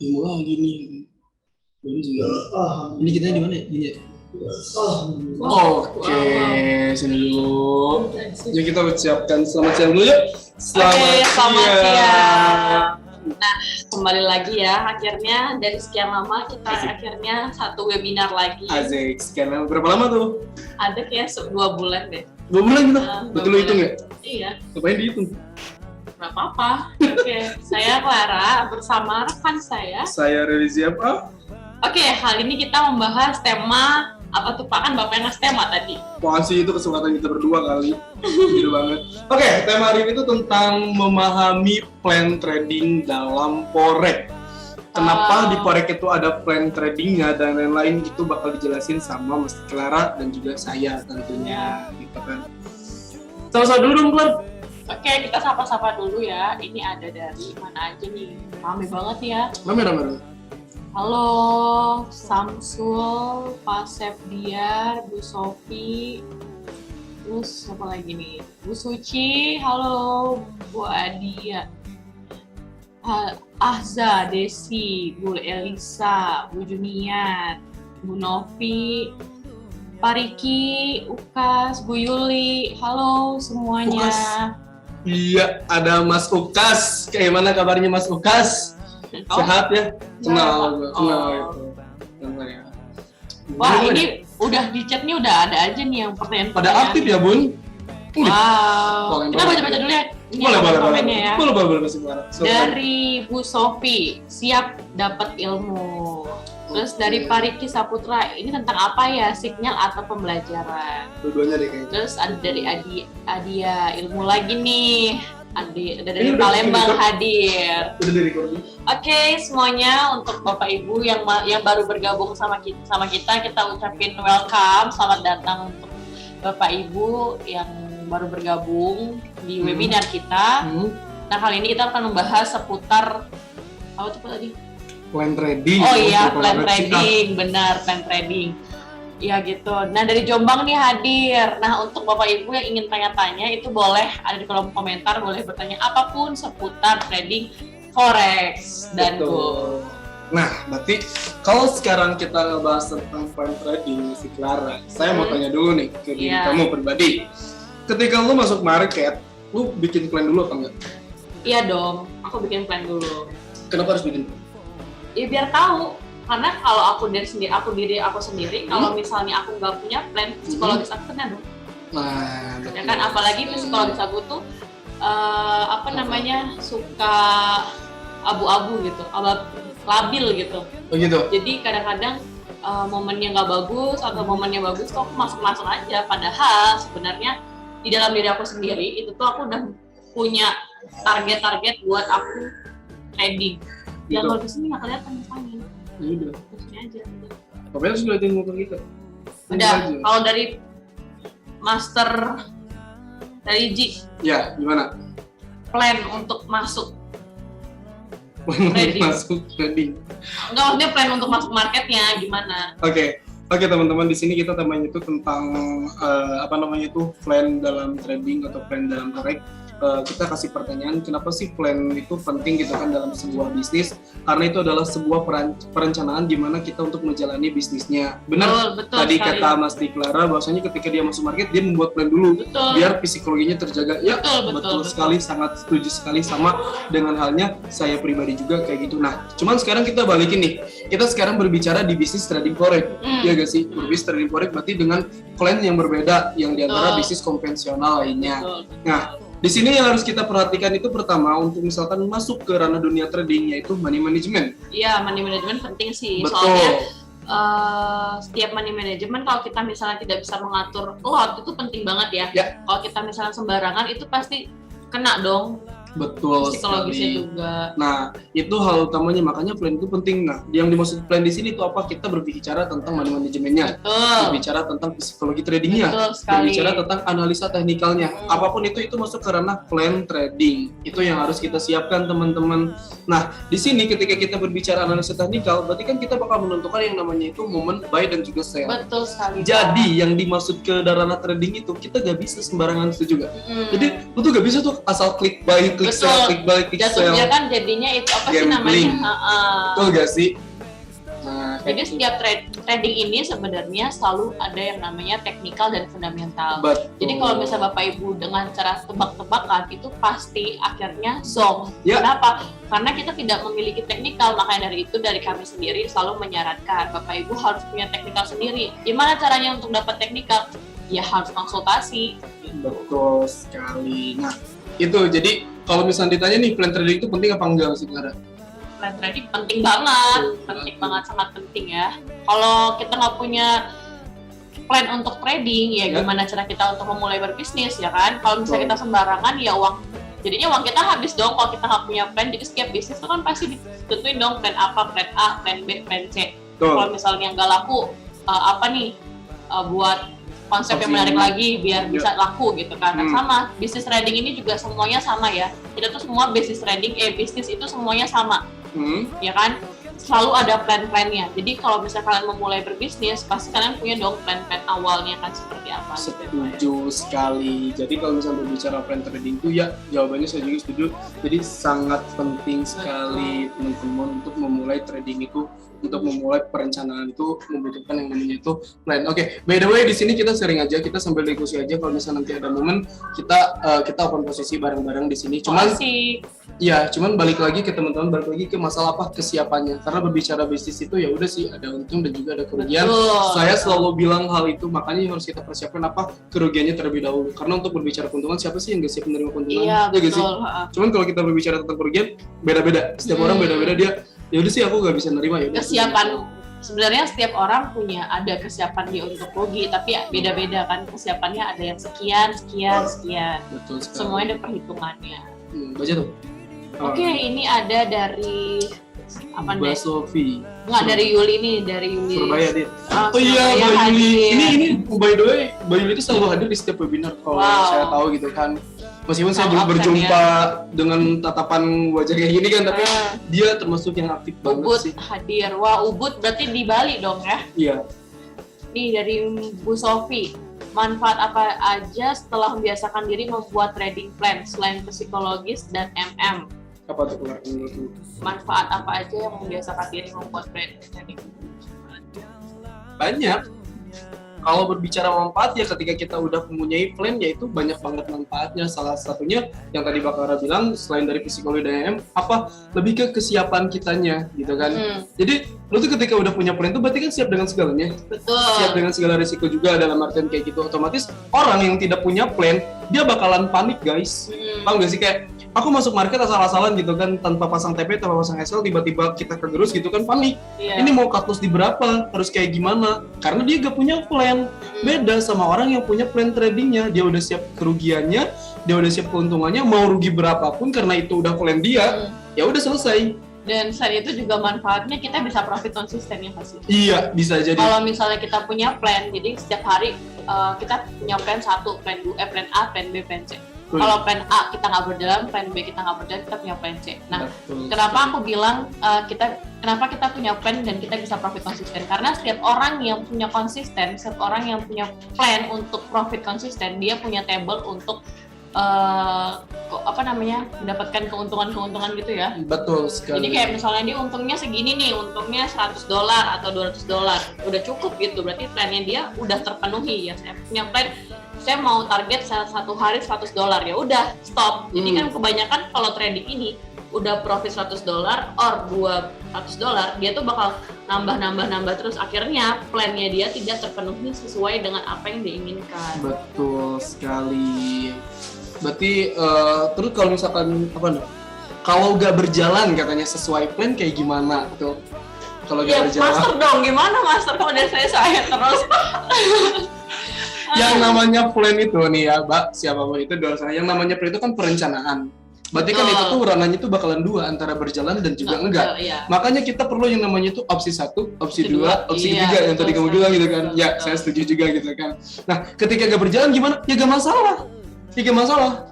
Ilmu lagi nih. Belum juga. Ini kita di mana ya? Ini ya? Oke, sini dulu. Yuk kita ucapkan selamat siang dulu yuk. Selamat siang. Nah, kembali lagi ya. Akhirnya dari sekian lama kita akhirnya satu webinar lagi. Asik, sekian lama. Berapa lama tuh? Ada kayak 2 bulan deh. 2 bulan gitu? Betul lo 2 hitung ya? Iya. Ngapain dihitung? Gak apa-apa. Oke, saya Clara bersama rekan saya. Saya Riri Ziapa. Oke, kali ini kita membahas tema apa tuh Pak, kan Bapak yang tema tadi. Pasti itu kesempatan kita berdua kali. Gila banget. Oke, tema hari ini tuh tentang memahami plan trading dalam forex. Kenapa di forex itu ada plan tradingnya dan lain-lain, itu bakal dijelasin sama Mas Clara dan juga saya tentunya, gitu kan. Sama-sama dulu dong, Clara. Oke, kita sapa-sapa dulu ya. Ini ada dari mana aja nih? Rame banget ya. Rame. Halo, Samsul, Pak Sepdiar, Bu Sofi, terus siapa lagi nih? Bu Suci, halo, Bu Adia, Ahza, Desi, Bu Elisa, Bu Juniat, Bu Novi, Pak Riki, Ukas, Bu Yuli, halo semuanya. Ukas. Iya, ada Mas Ukas. Kayak mana kabarnya Mas Ukas? Sehat ya? Kenal ya. Wah, ini udah di chat nih udah ada aja nih yang pertanyaan. Pada aktif ya, Bun? Wow. Kita baca-baca dulu ya. Ini komennya ya. Boleh. Dari Bu Sofi, siap dapat ilmu. Terus dari Pak Riki Saputra, ini tentang apa ya? Sinyal atau pembelajaran? Dua-duanya deh kayaknya. Terus ada dari Adia, ilmu lagi nih. Ada dari Palembang hadir. Udah dari recording. Oke, semuanya untuk Bapak Ibu yang baru bergabung sama kita ucapin welcome, selamat datang untuk Bapak Ibu yang baru bergabung di webinar kita. Nah, kali ini kita akan membahas seputar apa tuh tadi? Plan trading. Oh iya, plan trading, benar, plan trading. Ya gitu. Nah, dari Jombang nih hadir. Nah, untuk Bapak Ibu yang ingin tanya-tanya itu boleh ada di kolom komentar, boleh bertanya apapun seputar trading forex dan gold. Nah, berarti kalau sekarang kita ngebahas tentang plan trading si Clara, saya mau tanya dulu nih ke diri kamu pribadi. Ketika lu masuk market, lu bikin plan dulu apa enggak? Iya dong, aku bikin plan dulu. Kenapa harus bikin plan? Ya biar tahu. Karena kalau aku diri aku sendiri, kalau misalnya aku nggak punya plan, psikologis aku kena dong. Nah, ya kan, apalagi psikologis aku tuh suka abu-abu gitu, labil gitu. Oh gitu. Jadi kadang-kadang momennya nggak bagus atau momennya bagus tuh aku masuk aja. Padahal sebenarnya di dalam diri aku sendiri itu tuh aku udah punya target-target buat aku trading. Yang kalau di sini nggak kelihatan misalnya. Udah. Terusnya aja. Apa harus ngeliatin motor kita? Udah. Kalau dari Master dari G. Ya, gimana? Plan untuk masuk trading. Masuk trading. Enggak, maksudnya plan untuk masuk marketnya gimana? Oke, teman-teman, di sini kita temanya itu tentang plan dalam trading atau plan dalam forex. Kita kasih pertanyaan, kenapa sih plan itu penting gitu kan dalam sebuah bisnis? Karena itu adalah sebuah perencanaan di mana kita untuk menjalani bisnisnya. Benar? Betul Tadi sekali. kata Mas Clara bahwasanya ketika dia masuk market dia membuat plan dulu, biar psikologinya terjaga. Ya, betul sekali, sangat setuju sekali sama dengan halnya saya pribadi juga kayak gitu. Nah, cuman sekarang kita balikin nih. Kita sekarang berbicara di bisnis trading forex. Ya gak sih? Berbisnis trading forex berarti dengan plan yang berbeda yang diantara bisnis konvensional lainnya. Nah, di sini yang harus kita perhatikan itu pertama untuk misalkan masuk ke ranah dunia trading yaitu money management. Iya, money management penting sih. Betul. Soalnya setiap money management kalau kita misalnya tidak bisa mengatur lot itu penting banget ya. Kalau kita misalnya sembarangan itu pasti kena dong. Betul psikologisnya sekali. Juga. Nah, itu hal utamanya, makanya plan itu penting. Nah, yang dimaksud plan di sini itu apa? Kita berbicara tentang money manajemennya, berbicara tentang psikologi tradingnya, berbicara tentang analisa teknikalnya. Apapun itu masuk ke ranah plan trading. Itu yang harus kita siapkan, teman-teman. Nah, di sini ketika kita berbicara analisa teknikal, berarti kan kita bakal menentukan yang namanya itu momen buy dan juga sell. Betul sekali. Jadi yang dimaksud ke ranah trading itu kita gak bisa sembarangan itu juga. Jadi lu tuh gak bisa tuh asal klik buy, klik Jatuhnya kan jadinya itu apa sih namanya? Betul gak sih? Nah, jadi setiap trading ini sebenarnya selalu ada yang namanya teknikal dan fundamental. Betul. Jadi kalau misalnya Bapak Ibu dengan cara tebak-tebakan itu pasti akhirnya zonk. Ya. Kenapa? Karena kita tidak memiliki teknikal, makanya dari kami sendiri selalu menyarankan Bapak Ibu harus punya teknikal sendiri. Gimana caranya untuk dapat teknikal? Ya harus konsultasi. Betul sekali. Nah, itu jadi kalau misalnya ditanya nih plan trading itu penting apa enggak sih Clara? Plan trading penting banget, sangat penting ya. Kalau kita nggak punya plan untuk trading, ya gimana cara kita untuk memulai berbisnis ya kan? Kalau misalnya kita sembarangan, ya jadinya uang kita habis dong kalau kita nggak punya plan. Jadi setiap bisnis itu kan pasti ditentuin dong plan apa, plan A, plan B, plan C. Kalau misalnya nggak laku, apa nih buat konsep yang menarik lagi biar bisa laku gitu kan. Nah, sama bisnis trading ini juga semuanya sama ya. Kita tuh semua bisnis trading, bisnis itu semuanya sama. Ya kan, selalu ada plan-plannya. Jadi kalau misalnya kalian memulai berbisnis, pasti kalian punya dong plan-plan awalnya kan seperti apa. Setuju sekali. Jadi kalau misalnya berbicara plan trading itu ya jawabannya saya juga setuju. Jadi sangat penting sekali teman-teman untuk memulai trading itu, untuk memulai perencanaan itu membutuhkan yang namanya itu plan. Oke, by the way di sini kita sering aja kita sambil diskusi aja kalau misalnya nanti ada momen kita open posisi bareng-bareng di sini. Cuman balik lagi ke teman-teman, balik lagi ke masalah apa kesiapannya. Karena berbicara bisnis itu ya udah sih ada untung dan juga ada kerugian. Saya selalu bilang hal itu, makanya harus kita persiapkan apa kerugiannya terlebih dahulu. Karena untuk berbicara keuntungan siapa sih yang nggak siap menerima keuntungan? Iya, betul. Sih? Cuman kalau kita berbicara tentang kerugian beda-beda. Setiap orang beda-beda dia. Ya udah sih aku nggak bisa nerima ya. Kesiapan sebenarnya setiap orang punya ada kesiapan dia untuk rugi, tapi beda-beda kan kesiapannya, ada yang sekian. Betul sekali. Semuanya ada perhitungannya. Baca tuh. Oke, ini ada dari apa nih? Sofi. Nggak, dari Yuli nih, dari Yuli. Surabaya dia. Oh iya, Mbak Yuli. Ini by the way, Mbak Yuli itu selalu hadir di setiap webinar kalau saya tahu gitu kan. Meskipun saya belum berjumpa dengan tatapan wajah kayak gini kan, tapi dia termasuk yang aktif banget Ubud sih. hadir. Wah, Ubud berarti di Bali dong ya? Iya. Nih dari Bu Sofi. Manfaat apa aja setelah membiasakan diri membuat trading plan selain psikologis dan MM? Apa tuh keluar menurutmu? Manfaat apa aja yang membiasakan diri membuat trading? Banyak. Kalau berbicara manfaat ya ketika kita udah mempunyai plan ya itu banyak banget manfaatnya. Salah satunya yang tadi Mbak Clara bilang selain dari psikologi dan MM lebih ke kesiapan kitanya gitu kan. Jadi lu tuh ketika udah punya plan tuh berarti kan siap dengan segalanya. Betul. Siap dengan segala risiko juga dalam artian kayak gitu. Otomatis orang yang tidak punya plan dia bakalan panik guys. Paham gak sih kayak aku masuk market asal-asalan gitu kan tanpa pasang TP, tanpa pasang SL, tiba-tiba kita kegerus gitu kan panik. Ini mau cut loss di berapa? Harus kayak gimana? Karena dia gak punya plan. Beda sama orang yang punya plan tradingnya, dia udah siap kerugiannya, dia udah siap keuntungannya, mau rugi berapapun karena itu udah plan dia, ya udah selesai. Dan selain itu juga manfaatnya kita bisa profit konsisten ya pasti. Iya, bisa jadi. Kalau misalnya kita punya plan, jadi setiap hari kita punya plan 1, plan 2, plan A, plan B, plan C. Kalau plan A kita nggak berjalan, plan B kita nggak berjalan, kita punya plan C. Nah, kenapa aku bilang kenapa kita punya plan dan kita bisa profit konsisten? Karena setiap orang yang punya konsisten, setiap orang yang punya plan untuk profit konsisten, dia punya table untuk mendapatkan keuntungan gitu ya. Betul sekali. Jadi kayak misalnya dia untungnya segini nih, untungnya $100 atau $200, udah cukup gitu. Berarti plannya dia udah terpenuhi ya. Saya punya plan, saya mau target satu hari $100, ya udah stop. Jadi kan kebanyakan kalau trading ini udah profit $100 or $200, dia tuh bakal nambah terus, akhirnya plannya dia tidak terpenuhi sesuai dengan apa yang diinginkan. Betul sekali. Berarti terus kalau misalkan kalau nggak berjalan katanya sesuai plan kayak gimana tuh? Kalau nggak berjalan. Master dong, gimana master? Kalau dari saya terus. Yang namanya plan itu nih ya, Mbak, siapapun itu dosa. Yang namanya plan itu kan perencanaan. Berarti kan itu tuh ranahnya tuh bakalan dua, antara berjalan dan juga enggak. Iya. Makanya kita perlu yang namanya itu opsi 1, opsi 2, opsi 3 yang tadi kamu bilang gitu kan. Ya, saya setuju juga gitu kan. Nah, ketika gak berjalan gimana? Ya gak masalah.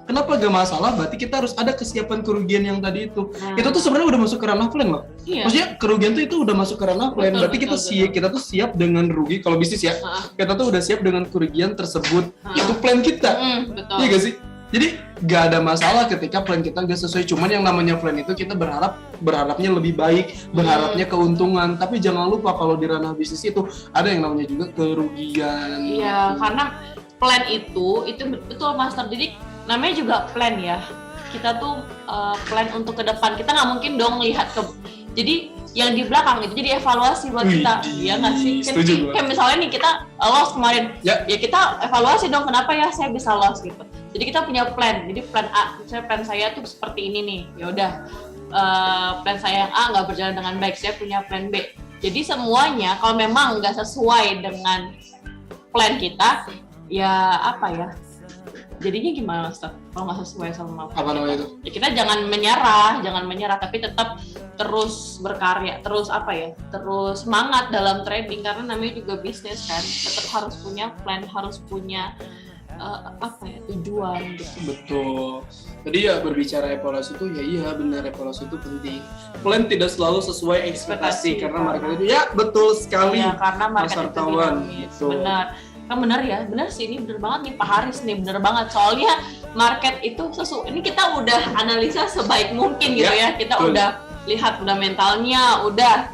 Kenapa gak masalah? Berarti kita harus ada kesiapan kerugian yang tadi itu. Itu tuh sebenarnya udah masuk ke ranah plan loh. Iya. Maksudnya kerugian tuh itu udah masuk ke ranah plan. Berarti kita tuh siap dengan rugi kalau bisnis ya. Kita tuh udah siap dengan kerugian tersebut. Itu plan kita. Betul. Iya gak sih? Jadi gak ada masalah ketika plan kita gak sesuai. Cuman yang namanya plan itu kita berharapnya lebih baik, berharapnya keuntungan. Tapi jangan lupa kalau di ranah bisnis itu ada yang namanya juga kerugian. Iya, karena plan itu betul Master. Jadi namanya juga plan ya. Kita tuh plan untuk ke depan. Kita nggak mungkin dong lihat ke. Jadi yang di belakang itu jadi evaluasi buat kita. Iya nggak sih? Kayak misalnya nih kita loss kemarin. Ya kita evaluasi dong kenapa ya saya bisa loss gitu. Jadi kita punya plan. Jadi plan A, misalnya plan saya tuh seperti ini nih. Ya udah plan saya yang A nggak berjalan dengan baik. Saya punya plan B. Jadi semuanya kalau memang nggak sesuai dengan plan kita, ya apa ya? Jadinya gimana Master? Kalau nggak sesuai sama apa namanya itu? Ya kita jangan menyerah, tapi tetap terus berkarya, terus semangat dalam trading karena namanya juga bisnis kan. Tetap harus punya plan, harus punya tujuan gitu. Betul. Jadi ya berbicara evaluasi itu ya iya benar, evaluasi itu penting. Plan tidak selalu sesuai ekspektasi karena market itu ya betul sekali. Ya, karena market itu dinamis. Benar. Kan benar ya, benar sih, ini benar banget nih Pak Haris nih, benar banget. Soalnya market itu ini kita udah analisa sebaik mungkin gitu ya, kita udah lihat fundamentalnya,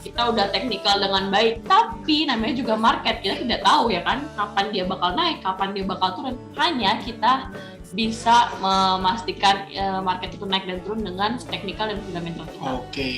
kita udah teknikal dengan baik, tapi namanya juga market, kita tidak tahu ya kan kapan dia bakal naik, kapan dia bakal turun. Hanya kita bisa memastikan market itu naik dan turun dengan teknikal dan fundamental kita. Oke.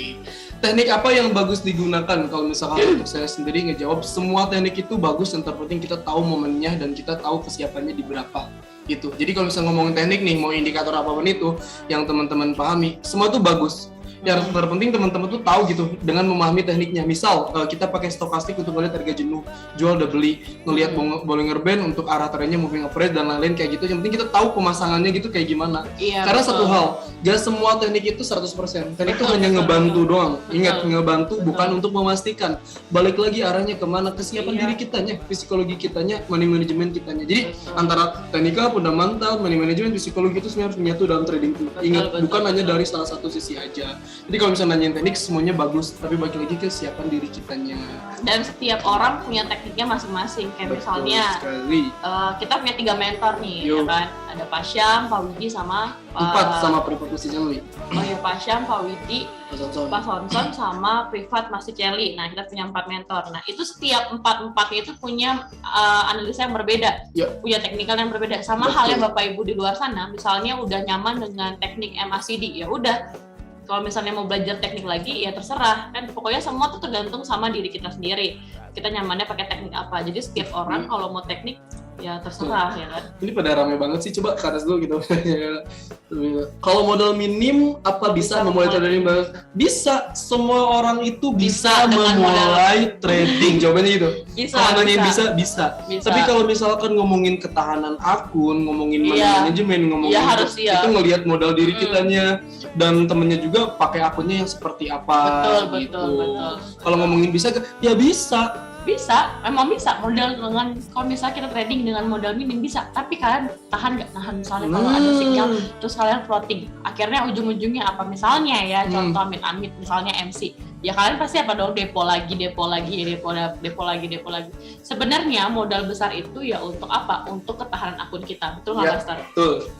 Teknik apa yang bagus digunakan? Kalau misalkan untuk saya sendiri ngejawab, semua teknik itu bagus, yang terpenting kita tahu momennya dan kita tahu kesiapannya di berapa gitu. Jadi kalau misalnya ngomongin teknik nih, mau indikator apapun itu yang teman-teman pahami, semua itu bagus. Yang terpenting teman-teman tuh tahu gitu dengan memahami tekniknya. Misal kita pakai stokastik untuk melihat harga jenuh, jual udah beli, ngelihat Bollinger Band untuk arah trennya, moving average dan lain-lain kayak gitu. Yang penting kita tahu pemasangannya gitu kayak gimana. Iya, karena satu hal, gak semua teknik itu 100%. Teknik itu hanya ngebantu doang. Ingat, ngebantu bukan untuk memastikan. Balik lagi arahnya kemana, kesiapan diri kitanya, psikologi kitanya, money management kitanya. Jadi antara teknikal, fundamental, money management, psikologi itu sebenarnya harus menyatu dalam trading itu. Ingat, bukan hanya dari salah satu sisi aja. Jadi kalau misalnya nanyain teknik semuanya bagus, tapi balik lagi ke kesiapan diri kitanya. Dan setiap orang punya tekniknya masing-masing. Kayak misalnya kita punya 3 mentor nih, ya kan? Ada Pak Syam, Pak Widi sama 4 sama privat Masih Celi. Oh ya, Pak Syam, Pak Widi, Pak Sonson sama privat Masih Celi. Nah kita punya 4 mentor. Nah itu setiap 4-4-nya itu punya analisa yang berbeda, punya teknikal yang berbeda. Sama halnya Bapak Ibu di luar sana, misalnya udah nyaman dengan teknik MACD, ya udah. Kalau misalnya mau belajar teknik lagi, ya terserah kan. Pokoknya semua tuh tergantung sama diri kita sendiri. Kita nyamannya pakai teknik apa. Jadi setiap orang kalau mau teknik, ya terserah ya kan. Ini pada rame banget sih, coba ke atas dulu gitu. Kalau modal minim apa bisa memulai trading? Bisa, semua orang itu bisa memulai trading. Jawabannya gitu. Kalau nanya bisa. Tapi kalau misalkan ngomongin ketahanan akun, ngomongin manajemen, ngomongin itu ngelihat modal diri kitanya dan temennya juga pakai akunnya yang seperti apa. Betul. Kalau ngomongin bisa, ya bisa. Memang bisa modal dengan kalau misalnya kita trading dengan modal minim bisa, tapi kalian tahan misalnya kalau ada sinyal terus kalian floating, akhirnya ujung-ujungnya apa misalnya ya contoh amit-amit misalnya MC, ya kalian pasti apa dong depo lagi. Sebenarnya modal besar itu ya untuk apa? Untuk ketahanan akun kita, betul nggak Master? Betul.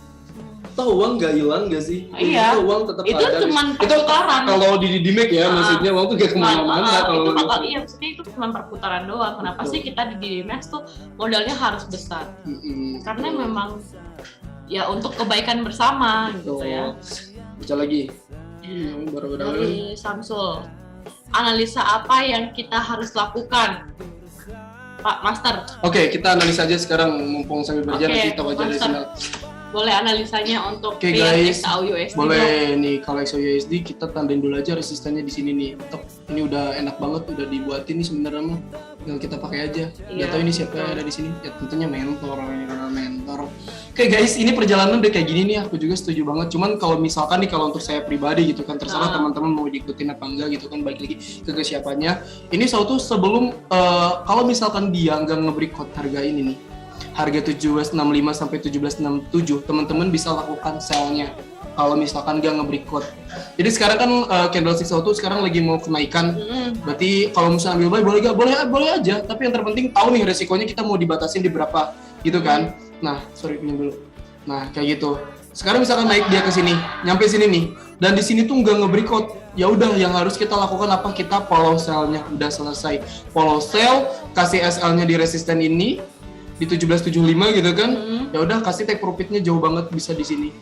Tahu uang nggak hilang nggak sih? Iya. Uang tetap itu ada. Cuman perputaran. Kalau di Dimek ya, maksudnya uang tuh gak kemana-mana. Maksudnya itu cuma perputaran doang. Kenapa sih kita di Dimek tuh modalnya harus besar? Karena memang ya untuk kebaikan bersama gitu ya. Baca lagi. Dari Samsul, analisa apa yang kita harus lakukan, Pak Master? Oke, kita analisa aja sekarang mumpung sambil berjalan kita baca dari sini. Boleh analisanya untuk guys, XAUUSD. Boleh nih, kalau XAUUSD kita tandain dulu aja resistannya di sini nih. Ini udah enak banget, udah dibuatin nih sebenarnya mah. Tinggal kita pakai aja. Nggak tahu ini siapa yang ada di sini. Ya tentunya mentor. Oke guys, ini perjalanan udah kayak gini nih, aku juga setuju banget. Cuman kalau misalkan nih, kalau untuk saya pribadi gitu kan, terserah teman-teman mau diikutin apa enggak gitu kan, balik lagi ke kesiapannya. Ini suatu sebelum, kalau misalkan dia nggak nge-breakout harga ini nih, harga 1765 sampai 1767, teman-teman bisa lakukan sell-nya kalau misalkan nggak nge-breakout. Jadi sekarang kan candlestick satu sekarang lagi mau kenaikan. Berarti kalau misalnya ambil buy boleh aja, tapi yang terpenting tahu nih resikonya kita mau dibatasin di berapa gitu kan. Nah, pinjam dulu. Nah, kayak gitu. Sekarang misalkan naik dia ke sini, nyampe sini nih, dan di sini tuh nggak nge-breakout. Ya udah, yang harus kita lakukan apa? Kita follow sell-nya, udah selesai. Follow sell, kasih SL-nya di resisten ini di 1775 gitu kan. Ya udah, kasih take profit-nya jauh banget bisa di sini.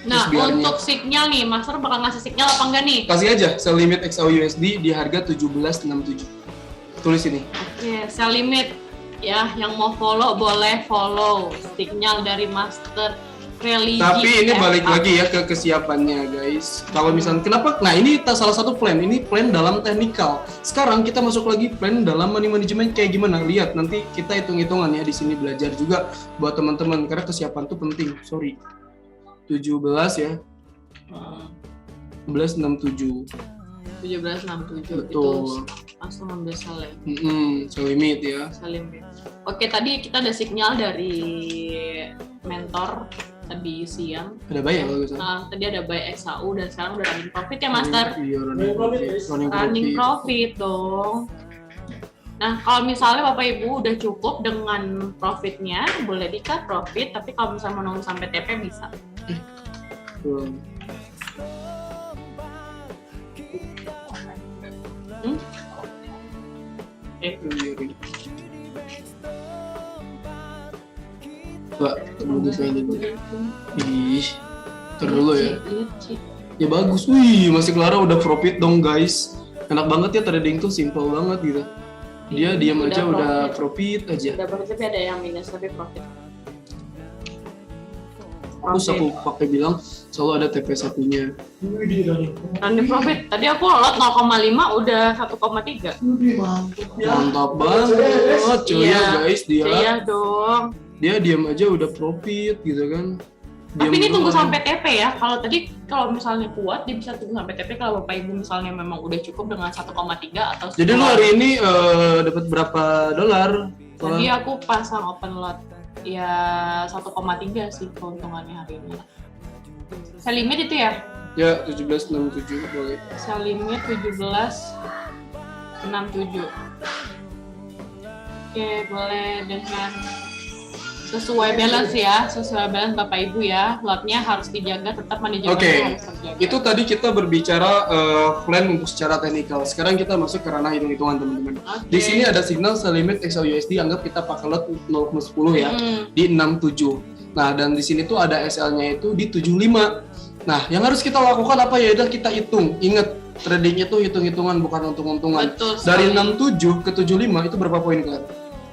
Nah, untuk signal nih, Master bakal ngasih signal apa enggak nih? Kasih aja sell limit XAUUSD di harga 1767. Tulis ini. Oke, sell limit ya, yang mau follow boleh follow. Signal dari Master Religi. Tapi ini balik lagi ya ke kesiapannya guys. Kalau misalnya kenapa? Nah ini salah satu plan. Ini plan dalam technical. Sekarang kita masuk lagi plan dalam money management kayak gimana? Lihat nanti kita hitung-hitungan ya di sini, belajar juga buat teman-teman karena kesiapan tuh penting. Sorry. 17 ya. 1767. 1767. Betul. Itu langsung ambil sell ya. Sell limit ya. Sell limit. Oke, tadi kita ada signal dari mentor tadi siang. Ada buy ya kalau gitu? Tadi ada buy XAU dan sekarang udah running profit ya Master? Iya, Running profit dong. Nah, kalau misalnya Bapak Ibu udah cukup dengan profitnya, boleh di-cut profit, tapi kalau misalnya mau nunggu sampai TP bisa. Mbak, tunggu saya ini. Ih, terlalu ya. Ya bagus, wih masih Clara udah profit dong guys. Enak banget ya, trading tuh simple banget gitu. Dia diam aja udah profit aja. Udah profit tapi ada yang minus tapi profit. Terus aku pakai bilang selalu ada TP1-nya. Running profit. Tadi aku lot 0,5 udah 1,3. Mantap banget, cuy ya guys dia. Iya dong. Dia diam aja udah profit gitu kan. Tapi ini tunggu sampai TP ya. Kalau misalnya kuat dia bisa tunggu sampai TP. Kalau Bapak Ibu misalnya memang udah cukup dengan 1,3 atau 10. Jadi lu hari ini dapat berapa dolar? Tadi aku pasang open lot. Ya 1,3 sih keuntungannya hari ini. Sell limit itu ya? Ya 1767 boleh. Sell limit 1767. Oke, boleh dengan sesuai balance ya, sesuai balance Bapak Ibu ya. Lotnya harus dijaga, tetap manajemennya harus terjaga. Itu tadi kita berbicara plan untuk secara teknikal. Sekarang kita masuk ke ranah hitung-hitungan teman-teman. Di sini ada signal sell limit XAUUSD, anggap kita pakai lot 0,10 ya, di 67. Nah, dan di sini tuh ada SL-nya itu di 75. Nah, yang harus kita lakukan apa ya? Udah kita hitung. Ingat, trading itu hitung-hitungan bukan untung-untungan. Dari 67 ke 75 itu berapa poin kan?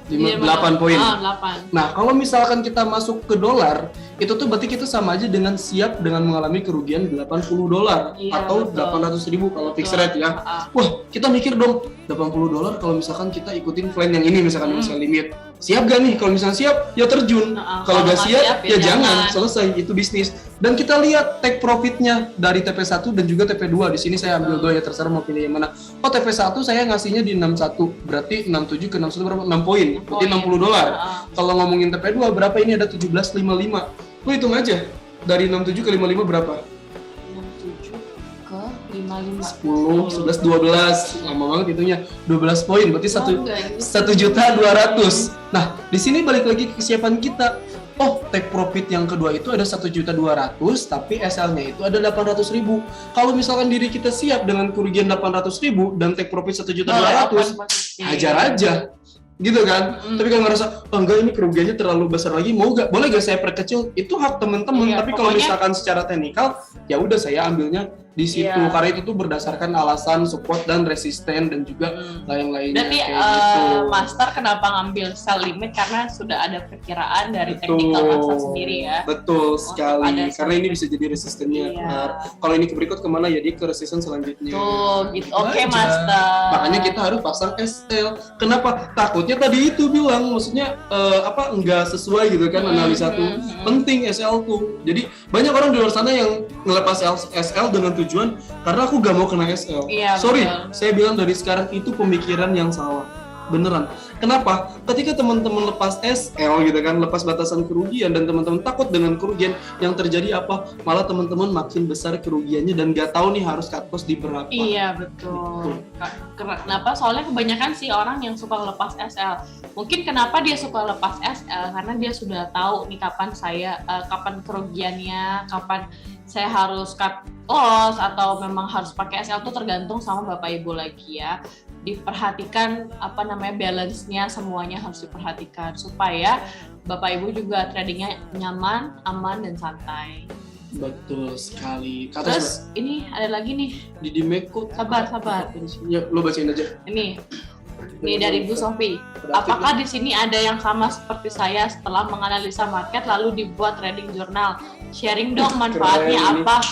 8 poin. 8. Nah, kalau misalkan kita masuk ke dolar, itu tuh berarti kita sama aja dengan siap dengan mengalami kerugian 80 dolar atau 800 ribu kalau fixed rate ya. Wah, kita mikir dong, 80 dolar kalau misalkan kita ikutin plan yang ini misalkan sell limit. Siap gak nih? Kalau misalnya siap, ya terjun. Kalau gak siap, ya jangan. Selesai, itu bisnis. Dan kita lihat take profitnya dari TP1 dan juga TP2. Di sini saya ambil 2 ya, terserah mau pilih yang mana. Oh, TP1 saya ngasihnya di 61. Berarti 67 ke 61 berapa? 6 poin. Berarti 60 dolar. Kalau ngomongin TP2 berapa ini ada 1755. Lu hitung aja. Dari 67 ke 55 berapa? 67 ke 55. 10, 11, 12. Lama banget hitungnya. 12 poin. Berarti 1.200.000. Nah, di sini balik lagi ke kesiapan kita. Oh, take profit yang kedua itu ada 1.200.000, tapi SL-nya itu ada 800.000. Kalau misalkan diri kita siap dengan kerugian 800.000 dan take profit 1.200.000, hajar aja. Gitu kan? Tapi kalau ngerasa, oh enggak ini kerugiannya terlalu besar lagi, mau gak? Boleh gak saya perkecil? Itu hak teman-teman. Tapi kalau misalkan secara teknikal, ya udah saya ambilnya di situ. Karena itu tuh berdasarkan alasan support dan resisten dan juga lain-lainnya. Berarti Master kenapa ngambil sell limit? Karena sudah ada perkiraan dari technical Master sendiri ya. Betul sekali. Karena ini bisa jadi resistennya. Kalau ini berikut kemana ya, dia ke resisten selanjutnya. Tuh, gitu. Oke, Master. Makanya kita harus pasang SL. Kenapa? Takutnya tadi itu bilang, maksudnya enggak sesuai gitu kan analisa tuh. Penting SL tuh. Jadi banyak orang di luar sana yang ngelepas SL dengan tujuan karena aku gak mau kena SL. Sorry, saya bilang dari sekarang itu pemikiran yang salah. Beneran. Kenapa? Ketika teman-teman lepas SL gitu kan, lepas batasan kerugian dan teman-teman takut dengan kerugian, yang terjadi apa? Malah teman-teman makin besar kerugiannya dan nggak tahu nih harus cut loss di berapa. Iya betul. Kenapa? Soalnya kebanyakan sih orang yang suka lepas SL. Mungkin kenapa dia suka lepas SL karena dia sudah tahu nih kapan kerugiannya, kapan saya harus cut loss atau memang harus pakai SL, itu tergantung sama Bapak Ibu lagi ya. Diperhatikan balance-nya, semuanya harus diperhatikan supaya Bapak Ibu juga tradingnya nyaman, aman dan santai. Betul sekali. Terus ini ada lagi nih. Didi Meko. Sabar. Ya, lo bacain aja. Ini dari Bu Sofi. Apakah di sini ada yang sama seperti saya setelah menganalisa market lalu dibuat trading journal? Sharing dong manfaatnya apa?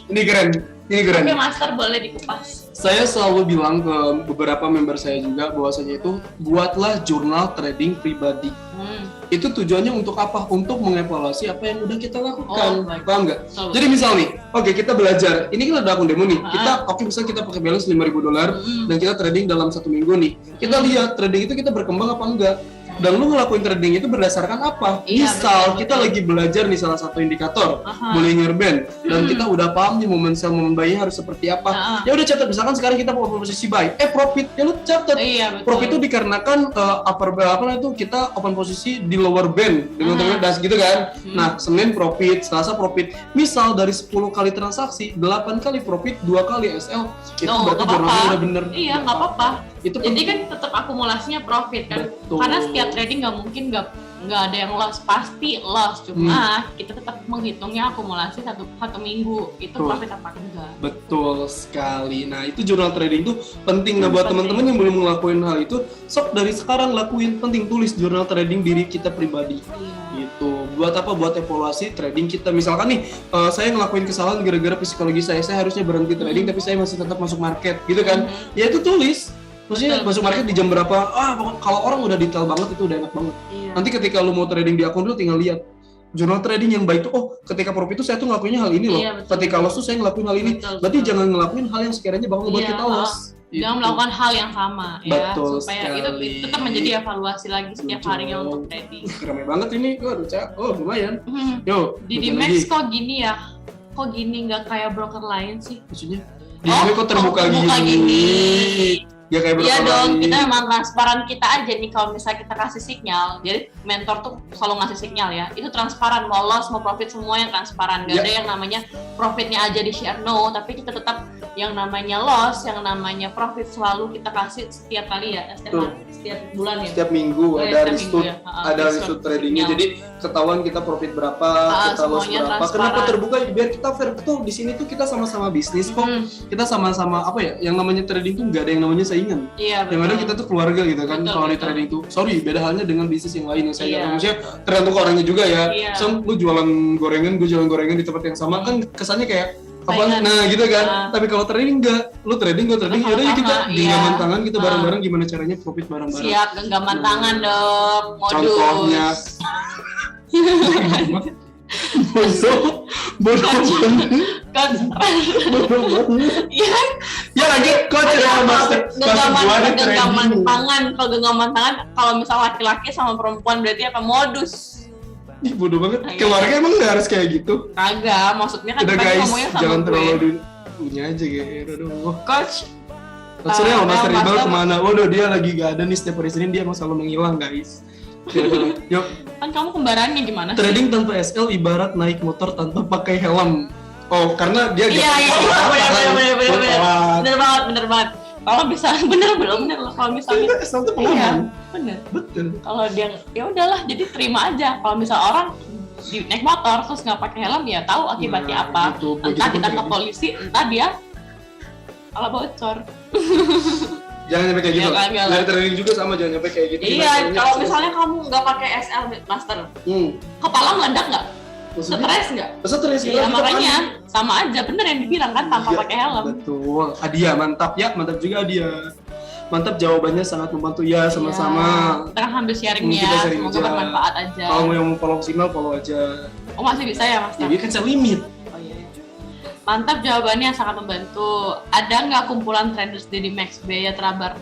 Ini keren. Oke, Master boleh dikupas. Saya selalu bilang ke beberapa member saya juga bahwasanya itu buatlah jurnal trading pribadi. Itu tujuannya untuk apa? Untuk mengevaluasi apa yang udah kita lakukan. Paham nggak? Jadi misal nih, oke, kita belajar. Ini kan ada akun demo nih. Bisa kita pakai balance $5.000 dan kita trading dalam 1 minggu nih. Kita lihat trading itu kita berkembang apa enggak. Dan lu ngelakuin trading itu berdasarkan apa? Iya, Misal betul. kita lagi belajar nih salah satu indikator Bollinger Band dan kita udah paham nih momen sell momen buy harus seperti apa. Ya udah catat, misalkan sekarang kita mau posisi buy, profit ya lu catat. Iya, betul. Profit itu dikarenakan kita open posisi di lower band dengan teman das gitu kan. Nah, Senin profit, Selasa profit. Misal dari 10 kali transaksi, 8 kali profit, 2 kali SL. Itu berarti jurnalnya udah bener. Iya, nggak apa-apa. Itu jadi kan tetap akumulasinya profit kan. Betul. Karena setiap trading nggak mungkin nggak ada yang loss, pasti loss. Cuma kita tetap menghitungnya akumulasi satu minggu itu profit apa enggak. Betul sekali. Nah, itu jurnal trading itu penting. Nah, buat teman-teman yang belum ngelakuin hal itu, sok dari sekarang lakuin. Penting, tulis jurnal trading diri kita pribadi. Gitu. Buat apa? Buat evaluasi trading kita. Misalkan nih, saya ngelakuin kesalahan gara-gara psikologi saya harusnya berhenti trading tapi saya masih tetap masuk market gitu kan. Ya itu tulis. Maksudnya masuk market di jam berapa? Kalau orang udah detail banget itu udah enak banget. Nanti ketika lu mau trading di akun lu tinggal lihat jurnal trading yang baik tuh, ketika profit itu saya tuh ngelakuinnya hal ini loh. Ketika loss tuh saya ngelakuin hal ini. Berarti jangan ngelakuin hal yang sekiranya bakal membuat kita loss. Jangan melakukan hal yang sama ya, supaya sekali. itu tetap menjadi evaluasi lagi setiap harinya untuk trading. Ramai banget ini, lumayan. Yo, Didi Max kok gini ya? Kok gini nggak kayak broker lain sih? Maksudnya? Didi kok terbuka gini? Ya kayak iya dong, kita memang transparan kita aja nih kalau misalnya kita kasih sinyal. Jadi mentor tuh selalu ngasih sinyal ya. Itu transparan, mau loss, mau profit semuanya transparan. Gak ada yang namanya profitnya aja di share, no. Tapi kita tetap yang namanya loss, yang namanya profit selalu kita kasih setiap kali ya, setiap bulan ya. Setiap minggu ada restu tradingnya. Jadi ketahuan kita profit berapa, kita loss berapa. Kenapa terbuka? Biar kita fair. Betul, di sini tuh kita sama-sama bisnis kok. Kita sama-sama yang namanya trading tuh nggak ada yang namanya saingan. Iya, yang ada kita tuh keluarga gitu kan. Kalau di trading tuh, beda halnya dengan bisnis yang lain yang saya maksudnya tergantung orangnya juga ya. Lu jualan gorengan, gue jualan gorengan di tempat yang sama kan kesannya kayak apa? Nah gitu kan. Tapi kalau trading enggak, lu trading, gue trading, yaudah kita genggaman tangan, kita bareng-bareng gimana caranya profit bareng-bareng. Siap, genggaman tangan dong, modus. Contohnya bodoh ya lagi coach ya genggaman tangan. Kalau genggaman tangan, kalau misal laki-laki sama perempuan berarti apa? Modus. Ih, bodoh banget. Keluarga emang nggak harus kayak gitu? Kagak, maksudnya kan udah guys, ngomongnya sama jangan gue. terlalu punya aja gitu. Coach Maksudnya Master Iqbal kemana? Waduh, dia lagi gak ada nih setiap hari Senin, dia emang selalu menghilang guys. Yuk. Kan kamu kembarannya gimana sih? Trading tanpa SL ibarat naik motor tanpa pakai helm. Oh, karena dia Iya, bener banget. Kalau bisa bener loh kalau misalnya SL itu pengalaman. Bener. Betul. Kalau dia ya udahlah, jadi terima aja. Kalau misal orang naik motor terus nggak pakai helm, ya tahu akibatnya apa. Gitu. Entah ditangkap polisi, entah dia malah bocor. Jangan sampai kayak gitu. Dari trading juga sama, jangan sampai kayak gitu. Iya, kalau misalnya kamu nggak pakai SL Master, kepala meledak nggak? Stres nggak? Stres. Iya, makanya sama aja, bener yang dibilang kan, tanpa pakai helm. Betul. Adia, mantap juga Adia. Mantap, jawabannya sangat membantu ya, sama-sama. Kita kan ambil sharingnya, semoga bermanfaat aja. Kalau yang mau follow signal, follow aja. Oh, masih bisa ya Mas? Ya, dia kan set limit. Oh iya. Mantap, jawabannya sangat membantu. Ada nggak kumpulan traders Didi Max Biaya Trabar?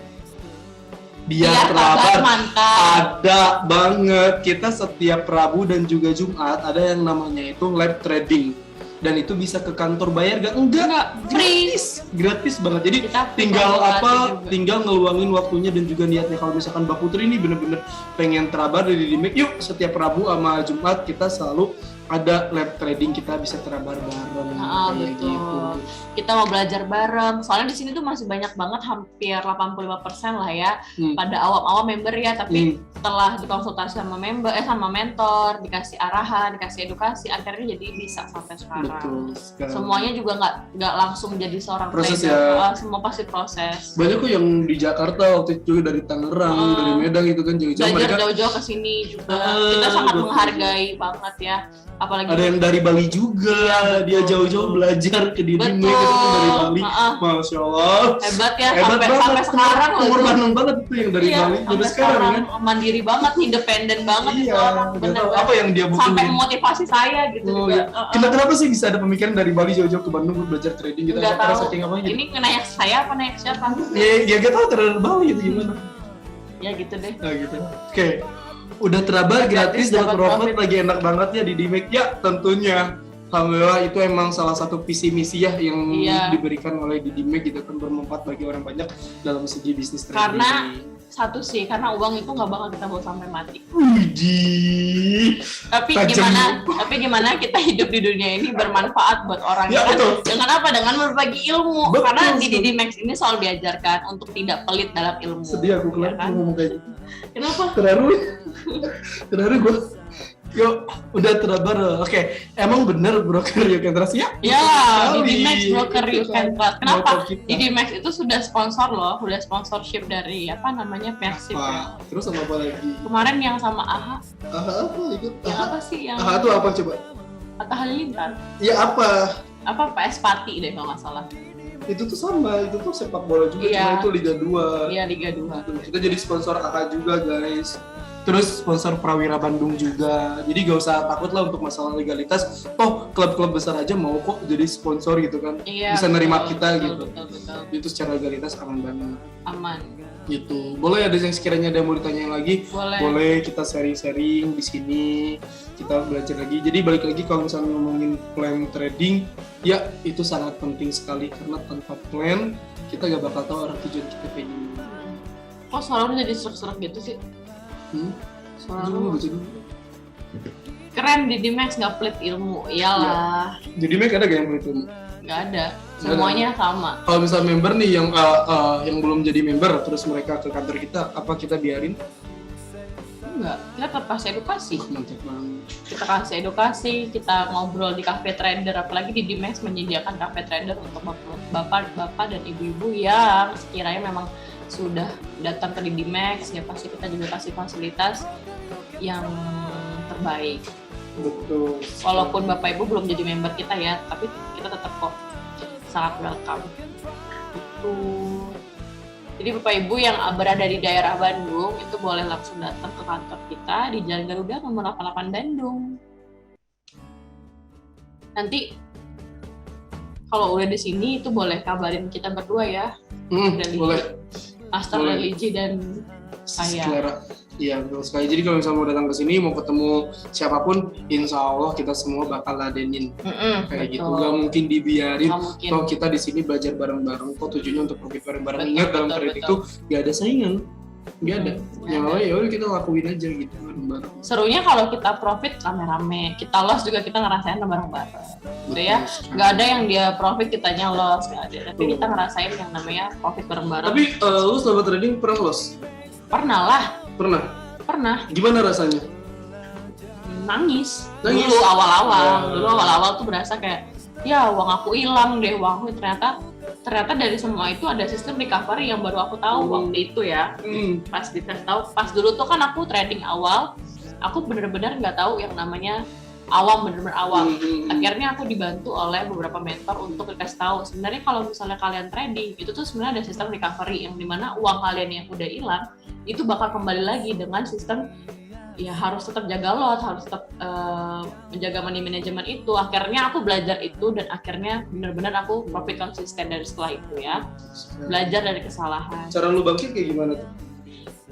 biar terabar. Mantap. Ada banget. Kita setiap Rabu dan juga Jumat ada yang namanya itu live trading. Dan itu bisa ke kantor bayar gak? Enggak, free. Gratis banget. Jadi Kita tinggal juga. tinggal ngeluangin waktunya dan juga niatnya. Kalau misalkan Mbak Putri ini bener-bener pengen terabar dari Dimek, yuk setiap Rabu sama Jumat kita selalu ada live trading, kita bisa terabar bareng kayak betul. gitu. Kita mau belajar bareng. Soalnya di sini tuh masih banyak banget, hampir 85% lah ya. Pada awam-awam member ya, tapi setelah dikonsultasi sama sama mentor, dikasih arahan, dikasih edukasi, akhirnya jadi bisa sampai sekarang. Betul. Semuanya juga nggak langsung jadi seorang proses trader. ya. Semua pasti proses. Banyak kok yang di Jakarta waktu itu dari Tangerang, dari Medan itu kan jauh-jauh belajar mereka. jauh-jauh ke sini juga. Kita sangat menghargai banget ya. Apalagi ada yang dari Bali juga, dia jauh-jauh belajar ke Dimek itu dari Bali. Masya Allah. Hebat ya, Hebat sampai banget. sekarang umur Bandung banget itu yang dari Bali sampai sekarang kan. Mandiri banget, independen banget itu orang. Bener banget. Apa yang dia butuhin? Sampai memotivasi saya gitu juga. Kenapa sih bisa ada pemikiran dari Bali jauh-jauh ke Bandung buat belajar trading gitu? Nggak tahu. Saking apa gitu? Ini naik saya apa naik siapa? Ya gak tahu terlalu Bali itu gimana. Ya gitu deh. Nah gitu. Oke. Udah terabar gratis dapat profit lagi enak banget ya di Dimek ya tentunya. Alhamdulillah itu emang salah satu visi misi ya yang diberikan oleh Dimek gitu kan, bermanfaat bagi orang banyak dalam segi bisnis trading. Karena satu sih, karena uang itu nggak bakal kita bawa sampai mati. Tapi gimana kita hidup di dunia ini bermanfaat buat orang ya, kan? Dengan apa? Dengan berbagi ilmu. Betul, karena di Dimek ini selalu diajarkan untuk tidak pelit dalam ilmu. Sedih aku ya kan? ngomong kayak gitu. Kenapa? Terharu gue. Yuk, udah terabar. Oke, emang bener broker You Can Trust ya? Ya, di Dimek broker You Can Trust. Kenapa? Di Dimek itu sudah sponsor loh, udah sponsorship dari apa namanya Persib. Ya. Terus sama apa lagi? Kemarin yang sama AHA. AHA apa ikut? Yang apa sih yang? AHA itu apa coba? Atta Halilintar. Iya apa? Apa PS Pati deh kalau nggak salah. Itu tuh sama, itu tuh sepak bola juga, cuma itu Liga 2. Iya, Liga 2. Kita jadi sponsor AHA juga guys. Terus sponsor Prawira Bandung juga. Jadi gak usah takut lah untuk masalah legalitas. Toh klub-klub besar aja mau kok jadi sponsor gitu kan. Iya, bisa nerima kita gitu. Betul. Itu secara legalitas aman banget. Aman. Gitu. Boleh ada yang sekiranya ada yang mau ditanya lagi? Boleh kita sharing-sharing di sini. Kita belajar lagi. Jadi balik lagi kalau misalnya ngomongin plan trading, ya itu sangat penting sekali karena tanpa plan kita gak bakal tahu arah tujuan kita kayak gimana. Kok suara lu jadi serak-serak gitu sih? Suara lu keren di Dimek nggak pelit ilmu, iyalah. Di Dimek ada gak yang pelit ilmu? Nggak ada, semuanya sama. Kalau misal member nih yang belum jadi member, terus mereka ke kantor kita, apa kita biarin? Enggak, kita tetap kasih edukasi. Mantap banget. Kita kasih edukasi, kita ngobrol di cafe trader, apalagi di Dimek menyediakan cafe trader untuk bapak dan ibu-ibu yang sekiranya memang sudah datang ke Dimek, ya pasti kita juga kasih fasilitas yang terbaik. Betul. Walaupun bapak ibu belum jadi member kita ya, tapi kita tetap kok sangat welcome. Betul. Jadi bapak ibu yang berada di daerah Bandung itu boleh langsung datang ke kantor kita di Jalan Garuda nomor 88 Bandung. Nanti kalau udah di sini itu boleh kabarin kita berdua ya. Boleh. Master Religi dan saya. Iya, betul sekali. Jadi kalau misalnya mau datang ke sini, mau ketemu siapapun, insya Allah kita semua bakal ladenin. Kayak gitu, gak mungkin dibiarin. Kalau kita di sini belajar bareng-bareng, kok tujuannya untuk profit bareng-bareng. Ingat dalam trading itu gak ada saingan, gak ada. Yang lain ya udah kita lakuin aja gitu bareng-bareng. Serunya kalau kita profit rame-rame, kita loss juga kita ngerasain bareng-bareng. Gitu ya, nggak ada yang dia profit kitanya loss, nggak ada. Tapi kita ngerasain yang namanya profit bareng-bareng. Tapi lu selama trading pernah loss? Pernah lah. Pernah. Gimana rasanya? Nangis. Dulu awal-awal tuh berasa kayak, ya uang aku hilang deh, uangku ternyata dari semua itu ada sistem recovery yang baru aku tahu waktu itu ya. Pas dikasih tahu, pas dulu tuh kan aku trading awal, aku bener-bener nggak tahu yang namanya bener-bener awam. Akhirnya aku dibantu oleh beberapa mentor untuk dikasih tahu sebenarnya kalau misalnya kalian trading itu tuh sebenarnya ada sistem recovery yang dimana uang kalian yang udah hilang itu bakal kembali lagi dengan sistem ya harus tetap jaga lot, harus tetap menjaga money management itu. Akhirnya aku belajar itu dan akhirnya benar-benar aku profit konsisten dari setelah itu ya. Belajar dari kesalahan. Cara lu bangkit kayak gimana tuh?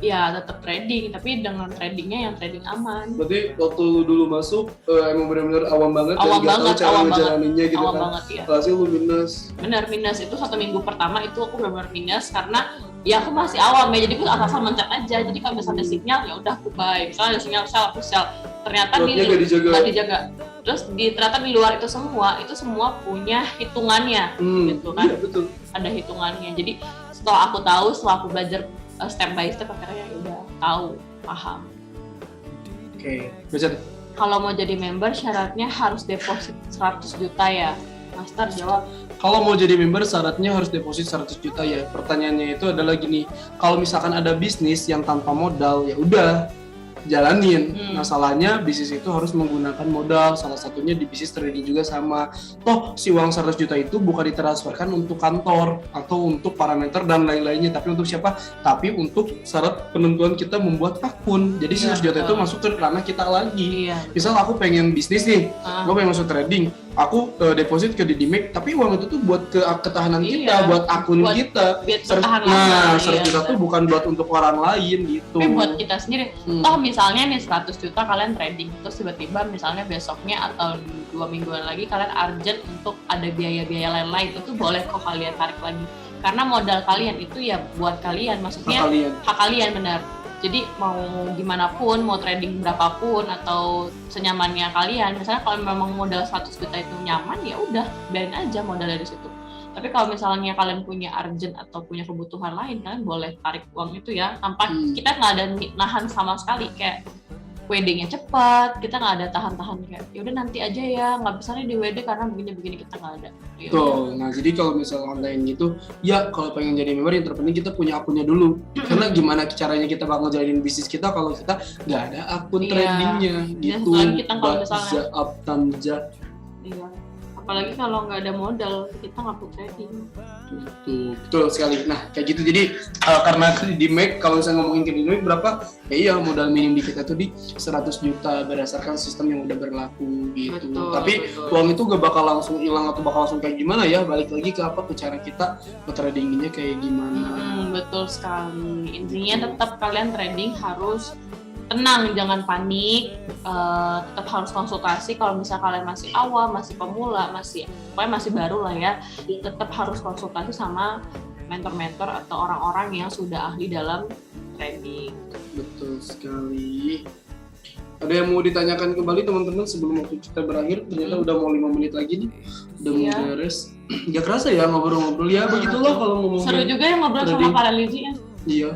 ya tetap trading, tapi dengan tradingnya yang trading aman. Berarti waktu lu dulu masuk emang benar-benar awam banget Awam dan banget, gak tahu cara awam ngejalaninnya gitu awam kan. banget ya. Hasil lu minus. Benar minus itu 1 minggu pertama itu aku benar-benar minus karena ya aku masih awam ya, jadi aku asal mencet aja. Jadi kalau misalnya ada sinyal ya udah aku buy, misalnya ada sinyal sell aku sell. Ternyata Lotnya nggak dijaga. Terus ternyata di luar itu semua punya hitungannya, gitu kan? Iya, betul. Ada hitungannya. Jadi setelah aku belajar step by step, akhirnya ya udah tahu, paham. Oke, baca deh. Kalau mau jadi member syaratnya harus deposit 100 juta ya. Master jawab. Kalau mau jadi member syaratnya harus deposit 100 juta ya. Pertanyaannya itu adalah gini, kalau misalkan ada bisnis yang tanpa modal ya udah jalanin. Masalahnya bisnis itu harus menggunakan modal, salah satunya di bisnis trading juga sama. Toh si uang 100 juta itu bukan ditransferkan untuk kantor atau untuk parameter dan lain-lainnya, tapi untuk siapa? Tapi untuk syarat penentuan kita membuat akun. Jadi 100 juta itu masuk ke ranah kita lagi. Misal aku pengen bisnis nih, gue pengen masuk trading, aku deposit ke Didimek, tapi uang itu tuh buat ketahanan kita, buat akun kita. Nah, 100 juta tuh bukan buat untuk orang lain gitu. Tapi buat kita sendiri. Toh misalnya nih 100 juta kalian trading, terus tiba-tiba misalnya besoknya atau 2 mingguan lagi kalian urgent untuk ada biaya-biaya lain-lain, itu boleh kok kalian tarik lagi. Karena modal kalian itu ya buat kalian, maksudnya hak kalian benar. Jadi mau gimana pun, mau trading berapapun atau senyamannya kalian, misalnya kalau memang modal 100 juta itu nyaman ya udah biarin aja modalnya di situ. Tapi kalau misalnya kalian punya urgent atau punya kebutuhan lain, kalian boleh tarik uang itu ya, tanpa kita nggak ada nahan sama sekali, kayak weddingnya cepat, kita nggak ada tahan-tahan kayak yaudah nanti aja ya, nggak bisa nih di wedding karena begini-begini, kita nggak ada. Tuh, nah jadi kalau misalnya lain gitu, ya kalau pengen jadi member yang terpenting kita punya akunnya dulu. Karena gimana caranya kita bakal jalanin bisnis kita kalau kita nggak ada akun tradingnya gitu. Kita kalau misalnya apalagi kalau nggak ada modal, kita nggak perlu trading. Betul sekali. Nah kayak gitu, jadi karena di Make, kalau misalnya ngomongin ke di Make berapa, ya iya modal minim di kita tuh di 100 juta berdasarkan sistem yang udah berlaku gitu. Tapi uang itu gak bakal langsung hilang atau bakal langsung kayak gimana ya, balik lagi ke apa, ke cara kita tradingnya kayak gimana. Betul sekali. Intinya tetap kalian trading harus tenang, jangan panik, tetap harus konsultasi. Kalau misalnya kalian masih awam, masih pemula, pokoknya masih baru lah ya, tetap harus konsultasi sama mentor-mentor atau orang-orang yang sudah ahli dalam trading. Betul sekali. Ada yang mau ditanyakan kembali teman-teman sebelum waktu kita berakhir? Ternyata udah mau 5 menit lagi nih, udah mau beres. Gak kerasa ya ngobrol-ngobrol ya, begitulah kalau ngomongin. Seru juga ya ngobrol sama para Lizzy ya. Iya.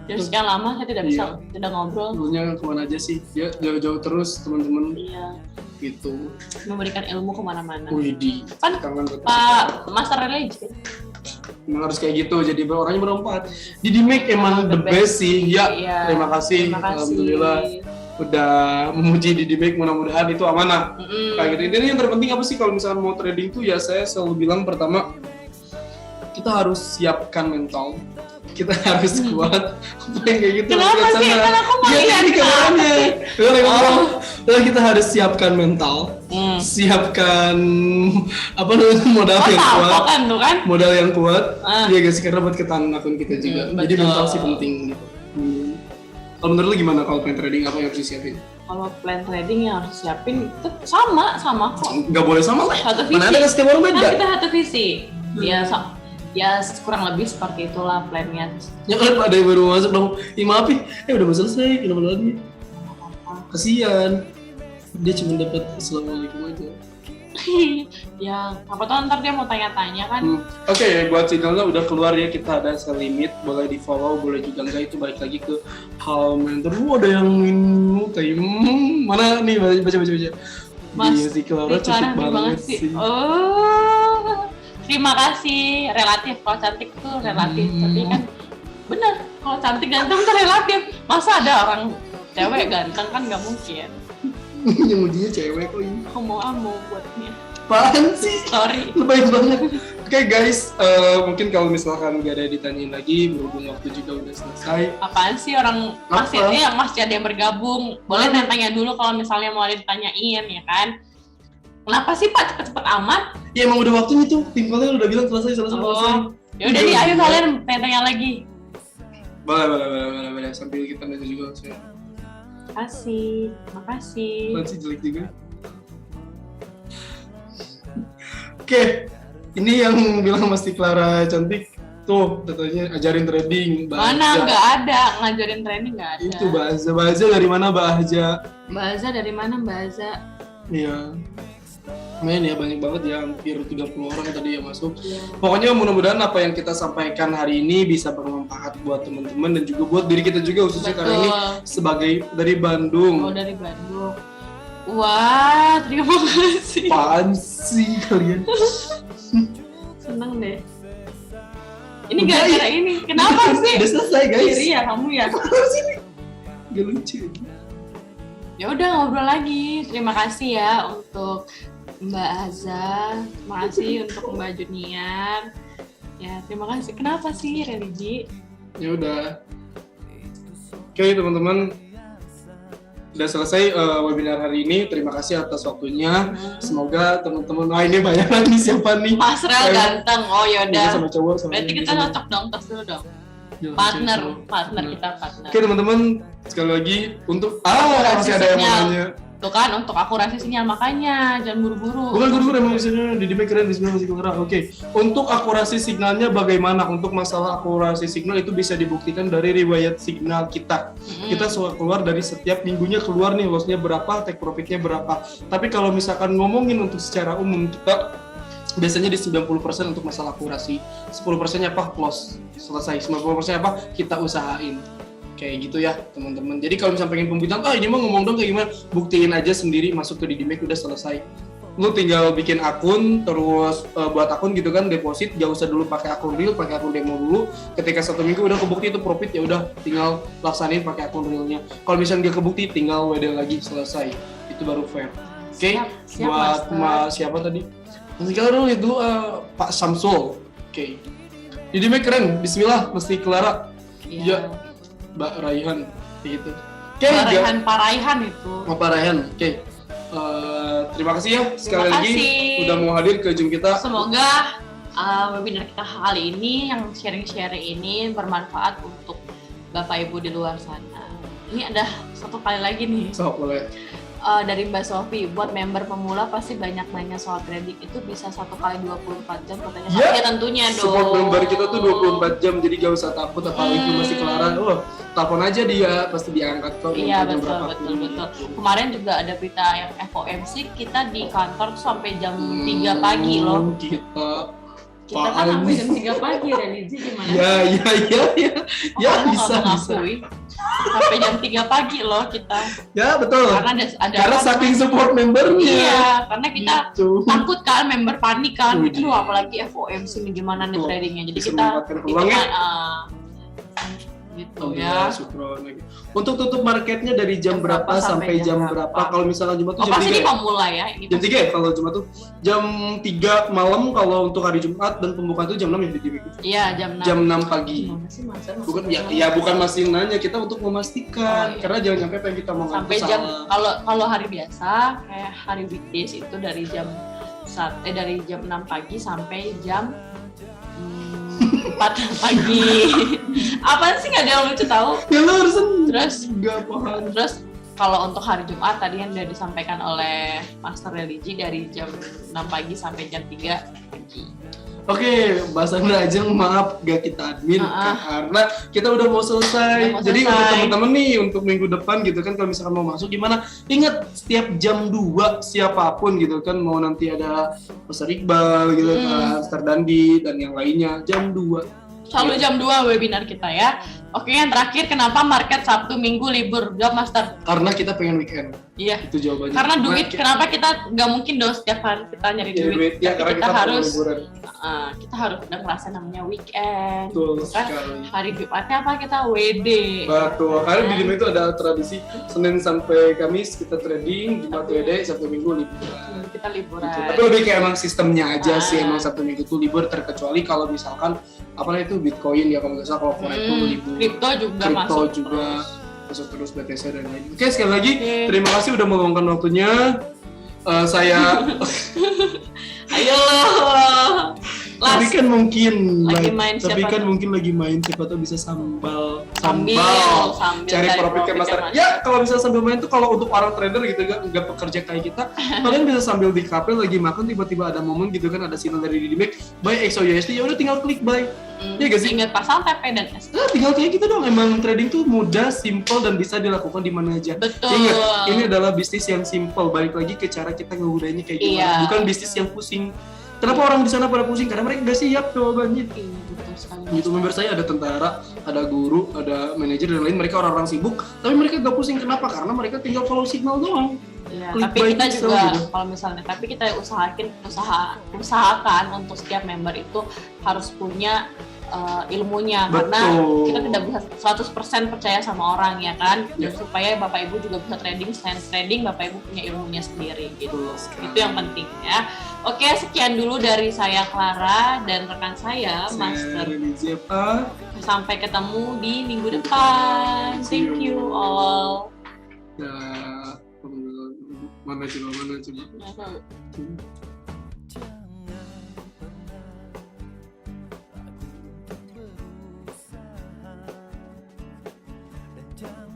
Jadi sekian lama saya tidak bisa tidak ngobrol. Dulunya kemana aja sih? Dia jauh-jauh terus teman-teman. Iya. Gitu. Memberikan ilmu kemana-mana. Widih. Kan Pak Master Religi. Emang harus kayak gitu, jadi orangnya berempat. Didimek emang the best sih. Ya, terima kasih. Alhamdulillah udah memuji Didimek, mudah-mudahan itu amanah. Kayak gitu. Intinya yang terpenting apa sih kalau misalkan mau trading tuh, ya saya selalu bilang pertama kita harus siapkan mental. Kita harus kuat. Kayak gitu. Kenapa sih? Kan aku mau lihat Lalu kita harus siapkan mental, siapkan modal yang kuat, modal yang kuat, ya guys, karena buat ketahanan akun kita juga. Jadi mental sih penting gitu. Kalau menurut lu gimana kalau plan trading, apa yang harus disiapin? Kalau plan trading yang harus siapin itu sama kok. Nggak boleh sama lah. Satu visi. Mana ada setiap orang beda. Kan kita satu visi. Ya kurang lebih seperti itulah plannya. Ya kan ada yang baru masuk dong, maaf udah mau selesai, kenapa lagi? Kasian, dia cuma dapat assalamualaikum aja. Ya, apa tahu ntar dia mau tanya-tanya kan. Oke, buat sinyalnya udah keluar ya, kita ada limit, boleh di follow, boleh juga enggak, itu balik lagi ke hal mentor. Ada yang kayak mana nih, baca. Mas, iya sih, Clara cantik banget sih. Terima kasih. Relatif, kalau cantik tuh relatif. Tapi kan bener, kalau cantik ganteng tuh relatif. Masa ada orang cewek ganteng, kan nggak mungkin. Yang dia cewek kok ini. Homo buatnya. Apaan sih? Sorry. Lebay banget. Oke guys, mungkin kalau misalkan gak ada ditanyain lagi, berhubung waktu juga udah selesai. Apaan sih orang masih ada yang bergabung? Boleh tanya dulu kalau misalnya mau ada ditanyain ya kan? Kenapa sih Pak cepet-cepet amat? Ya emang udah waktunya tuh, tim kalian udah bilang selesai. Ya udah nih, ayo kalian tanya lagi. Boleh. Sambil kita nanya juga saya. Makasih. Masih jelek juga. Oke, ini yang bilang Mas Clara cantik. Tuh, katanya ajarin trading. Mana nggak ada, ngajarin trading nggak ada. Itu Bahza dari mana Bahza? Bahza dari mana Bahza? Iya. Men ya banyak banget ya, hampir 30 orang tadi yang masuk. Iya. Pokoknya mudah-mudahan apa yang kita sampaikan hari ini bisa bermanfaat buat teman-teman dan juga buat diri kita juga khususnya karena ini sebagai dari Bandung. Oh, dari Bandung. Wah, terima kasih. Apaan sih kalian? Seneng deh. Ini gara-gara ini. Kenapa sih? Udah selesai guys. Iri ya kamu ya. Gak lucu. Ya udah ngobrol lagi. Terima kasih ya untuk Mbak Azza. Terima kasih untuk Mbak Junior. Ya terima kasih. Kenapa sih religi? Ya udah. Oke teman-teman. Udah selesai webinar hari ini. Terima kasih atas waktunya. Semoga teman-teman. Wah ini banyak lagi siapa nih? Mas Rel ganteng. Oh yaudah. Sama cowok sama. Berarti kita cocok dong, tes dulu dong. Partner kita. Oke teman-teman, sekali lagi untuk masih ada yang mau nanya. Tuh kan untuk akurasi sinyal, makanya jangan buru-buru. Bukan buru-buru, emang misalnya di Dimek keren, di sebelah masih kurang. Oke, untuk akurasi signalnya bagaimana? Untuk masalah akurasi signal itu bisa dibuktikan dari riwayat signal kita. Kita suka keluar dari setiap minggunya keluar nih lossnya berapa, take profitnya berapa. Tapi kalau misalkan ngomongin untuk secara umum kita biasanya di 90% untuk masalah akurasi, 10%-nya apa? Close, selesai. 90%-nya apa? Kita usahain. Kayak gitu ya teman-teman. Jadi kalau misalnya pengen pembinaan, ini mah ngomong dong kayak gimana? Buktiin aja sendiri, masuk ke Didimek udah selesai. Lu tinggal bikin akun, terus buat akun gitu kan, deposit, gak usah dulu pakai akun real, pakai akun demo dulu. Ketika 1 minggu udah kebukti itu profit, ya udah tinggal laksanain pakai akun realnya. Kalau misalnya dia kebukti, tinggal WD lagi, selesai. Itu baru fair. Oke, buat siapa tadi? Sekarang itu Pak Samsul. Oke. Didimek keren, bismillah, mesti Clara. Iya. Mbak Raihan, gitu. Oke, Pak Raihan itu. Pak Raihan, oke. Terima kasih ya sekali lagi udah mau hadir ke Zoom kita. Semoga webinar kita kali ini yang sharing-sharing ini bermanfaat untuk Bapak Ibu di luar sana. Ini ada satu kali lagi nih. Boleh. Dari Mbak Sofi, buat member pemula pasti banyak nanya soal trading, itu bisa 1 kali 24 jam katanya. Ya tentunya dong. Support member kita tuh 24 jam, jadi gak usah takut apalagi masih Clara. Telepon aja dia, pasti diangkat kok. Iya betul. Kemarin juga ada berita yang FOMC, kita di kantor tuh sampai jam 3 pagi loh. Kita kan sampai jam 3 pagi, religi gimana? Ya bisa. Sampai jam 3 pagi loh kita. Ya betul. Karena saking support membernya. Iya, karena kita takut kan member panik kan. Itu apalagi FOMC nih gimana nih tradingnya. Jadi kita gitu ya. Untuk tutup marketnya dari jam berapa sampai jam berapa? Kalau misalnya Jumat tuh jam 3. Pasti ini pemula ya. Jam 3 ya kalau Jumat tuh. Jam 3 malam kalau untuk hari Jumat, dan pembukaan tuh jam 6 ya di Iya, jam 6. Jam 6 pagi. Bukan bukan masih nanya, kita untuk memastikan. Karena jangan sampai apa yang kita mau sampai jam kalau hari biasa kayak hari weekdays itu dari jam 6 pagi sampai jam 4 pagi. Apaan sih, nggak ada yang lucu tahu? Ya lo harus Terus kalau untuk hari Jumat tadi yang sudah disampaikan oleh Master Religi dari jam 6 pagi sampai jam 3 pagi. Oke, Mbak Sandra aja maaf gak kita admin karena kita udah mau selesai. Jadi untuk teman-teman nih untuk minggu depan gitu kan, kalau misalkan mau masuk gimana? Ingat setiap jam 2 siapapun gitu kan, mau nanti ada Mas Iqbal gitu kan, Master Dandi dan yang lainnya jam 2. Selalu jam 2 webinar kita ya. Oke, yang terakhir, kenapa market Sabtu Minggu libur? Jawab Master. Karena kita pengen weekend. Iya. Itu jawabannya. Karena duit, kenapa kita nggak mungkin dong setiap hari kita nyari duit. Ya, karena kita harus kita harus udah ngerasa namanya weekend. Betul kan? sekali. Hari Jumatnya apa kita WD. Betul. Karena di Dimek itu ada tradisi Senin sampai Kamis kita trading, Jumat WD, Sabtu Minggu liburan. Kita liburan. Gitu. Tapi lebih kayak emang sistemnya aja sih, emang Sabtu Minggu itu libur, terkecuali kalau misalkan itu Bitcoin ya, kalau nggak salah, kalau Forex itu libur. Kripto juga masuk terus BTC dan lain. Oke, sekali lagi terima kasih udah meluangkan waktunya. Saya ayo Tapi kan mungkin lagi main tapi siapa kan tuh? mungkin lagi main siapa tahu bisa sambil Sambil cari profit ke masyarakat. Ya kalau bisa sambil main tuh kalau untuk para trader gitu kan nggak pekerja kayak kita, kalian bisa sambil di kafe lagi makan tiba-tiba ada momen gitu kan ada sinyal dari Didibek buy XOUSD ya udah tinggal klik buy. Ya gak sih? Ingat pasal TP dan S. Nah, tinggal kayak gitu dong. Emang trading tuh mudah, simple dan bisa dilakukan di mana aja. Betul. Ingat, ini adalah bisnis yang simple. Balik lagi ke cara kita ngegunainnya kayak gimana. Iya. Bukan bisnis yang pusing. Kenapa orang di sana pada pusing? Karena mereka nggak siap jawabannya. Iya, betul sekali. Gitu member saya ada tentara, ada guru, ada manajer dan lain. Mereka orang-orang sibuk, tapi mereka gak pusing. Kenapa? Karena mereka tinggal follow signal doang. Iya, Klik tapi buy kita pixel juga gitu. kalau misalnya kita usahakan untuk setiap member itu harus punya ilmunya. Betul. Karena kita tidak bisa 100% percaya sama orang ya kan. Dan Ya. supaya Bapak Ibu juga bisa trading, selain trading Bapak Ibu punya ilmunya sendiri gitu. Betul sekali. Itu yang penting ya. Oke, sekian dulu dari saya Clara dan rekan saya Master. Zepa. Sampai ketemu di minggu depan. Thank you all. Nah, mana coba. Jangan